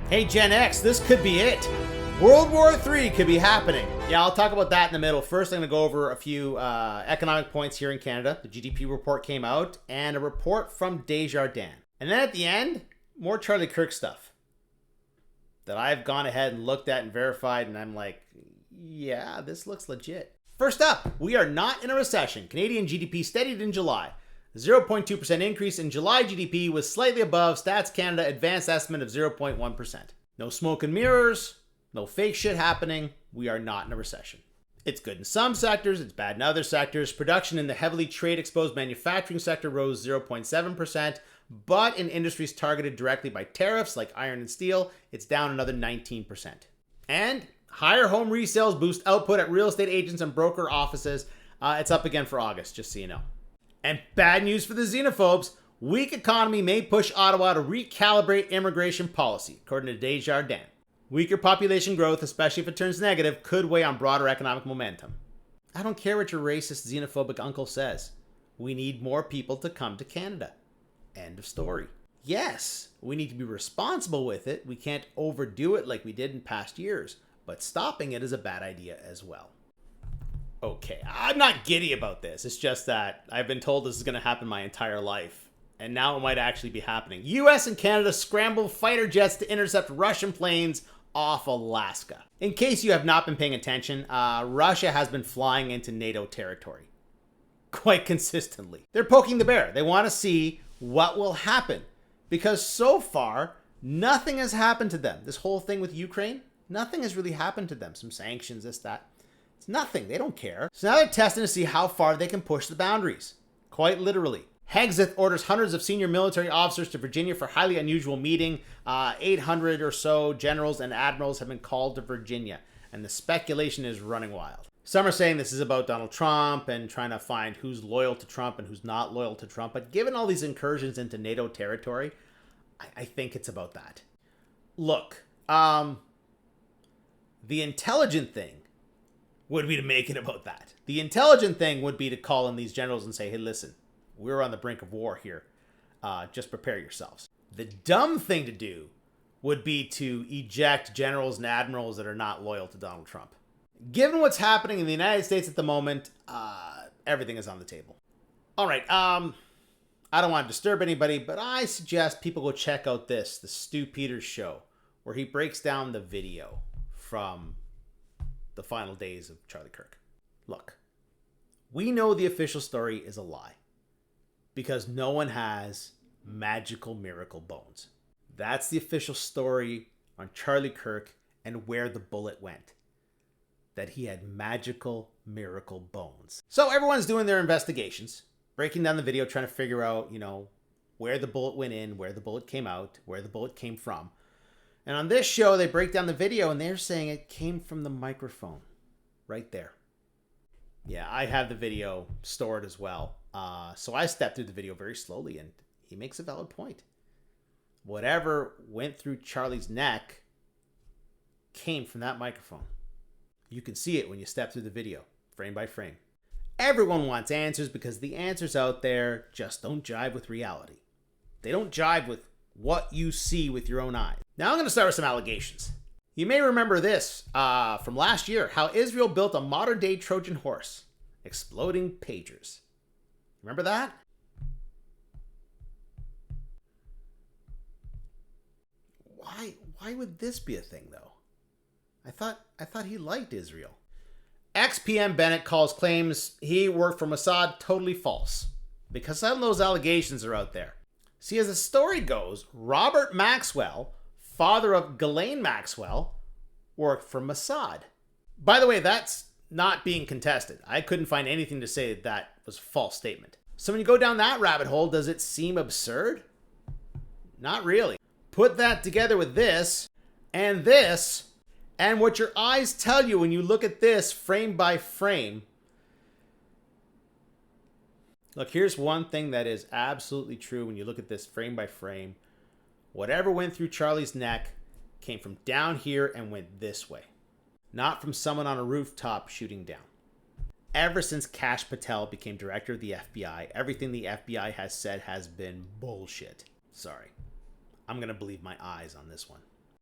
Hey Gen X, this could be it. World War III could be happening. Yeah, I'll talk about that in the middle. First, I'm going to go over a few economic points here in Canada. The GDP report came out, and a report from Desjardins. And then at the end, more Charlie Kirk stuff that I've gone ahead and looked at and verified, and I'm like, yeah, this looks legit. First up, we are not in a recession. Canadian GDP steadied in July. 0.2% increase in July GDP was slightly above Stats Canada advanced estimate of 0.1%. No smoke and mirrors, no fake shit happening. We are not in a recession. It's good in some sectors, it's bad in other sectors. Production in the heavily trade-exposed manufacturing sector rose 0.7%, but in industries targeted directly by tariffs like iron and steel, it's down another 19%. And higher home resales boost output at real estate agents and broker offices. It's up again for August, just so you know. And bad news for the xenophobes, weak economy may push Ottawa to recalibrate immigration policy, according to Desjardins. Weaker population growth, especially if it turns negative, could weigh on broader economic momentum. I don't care what your racist, xenophobic uncle says. We need more people to come to Canada. End of story. Yes, we need to be responsible with it. We can't overdo it like we did in past years, but stopping it is a bad idea as well. Okay, I'm not giddy about this. It's just that I've been told this is going to happen my entire life. And now it might actually be happening. US and Canada scramble fighter jets to intercept Russian planes off Alaska. In case you have not been paying attention, Russia has been flying into NATO territory quite consistently. They're poking the bear. They want to see what will happen. Because so far, nothing has happened to them. This whole thing with Ukraine, nothing has really happened to them. Some sanctions, this, that. It's nothing. They don't care. So now they're testing to see how far they can push the boundaries. Quite literally. Hegseth orders hundreds of senior military officers to Virginia for highly unusual meeting. 800 or so generals and admirals have been called to Virginia. And the speculation is running wild. Some are saying this is about Donald Trump and trying to find who's loyal to Trump and who's not loyal to Trump. But given all these incursions into NATO territory, I think it's about that. Look, the intelligent thing would be to make it about that. The intelligent thing would be to call in these generals and say, hey, listen, we're on the brink of war here. Just prepare yourselves. The dumb thing to do would be to eject generals and admirals that are not loyal to Donald Trump. Given what's happening in the United States at the moment, everything is on the table. All right, I don't want to disturb anybody, but I suggest people go check out the Stu Peters show, where he breaks down the video from the final days of Charlie Kirk. Look, we know the official story is a lie because no one has magical miracle bones. That's the official story on Charlie Kirk and where the bullet went. That he had magical miracle bones. So everyone's doing their investigations, breaking down the video, trying to figure out, where the bullet went in, where the bullet came out, where the bullet came from. And on this show, they break down the video and they're saying it came from the microphone right there. Yeah, I have the video stored as well. So I stepped through the video very slowly and he makes a valid point. Whatever went through Charlie's neck came from that microphone. You can see it when you step through the video, frame by frame. Everyone wants answers because the answers out there just don't jive with reality. They don't jive with what you see with your own eyes. Now I'm going to start with some allegations. You may remember this from last year, how Israel built a modern-day Trojan horse, exploding pagers. Remember that? Why would this be a thing, though? I thought he liked Israel. Ex-PM Bennett calls claims he worked for Mossad totally false, because some of those allegations are out there. See, as the story goes, Robert Maxwell, father of Ghislaine Maxwell, worked for Mossad. By the way, that's not being contested. I couldn't find anything to say that was a false statement. So when you go down that rabbit hole, does it seem absurd? Not really. Put that together with this, and what your eyes tell you when you look at this frame by frame. Look, here's one thing that is absolutely true when you look at this frame by frame. Whatever went through Charlie's neck came from down here and went this way. Not from someone on a rooftop shooting down. Ever since Kash Patel became director of the FBI, everything the FBI has said has been bullshit. Sorry. I'm going to believe my eyes on this one.